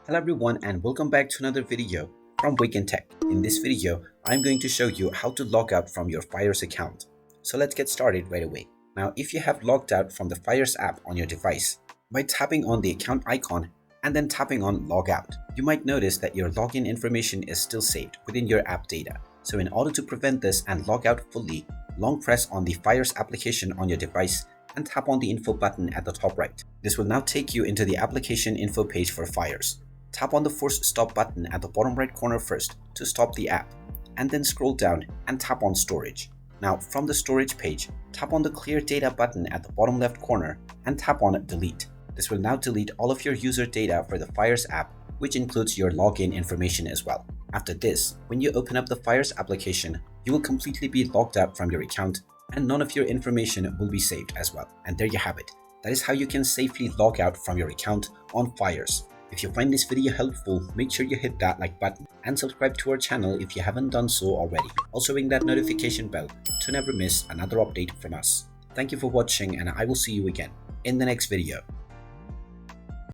Hello everyone and welcome back to another video from Wake&Tech. In this video, I'm going to show you how to log out from your Fyers account. So let's get started right away. Now, if you have logged out from the Fyers app on your device, by tapping on the account icon and then tapping on Logout, you might notice that your login information is still saved within your app data. So in order to prevent this and log out fully, long press on the Fyers application on your device and tap on the info button at the top right. This will now take you into the application info page for Fyers. Tap on the force stop button at the bottom right corner first to stop the app, and then scroll down and tap on storage. Now from the storage page, tap on the clear data button at the bottom left corner and tap on delete. This will now delete all of your user data for the Fyers app, which includes your login information as well. After this, when you open up the Fyers application, you will completely be logged out from your account and none of your information will be saved as well. And there you have it. That is how you can safely log out from your account on Fyers. If you find this video helpful, make sure you hit that like button and subscribe to our channel if you haven't done so already. Also ring that notification bell to never miss another update from us. Thank you for watching and I will see you again in the next video.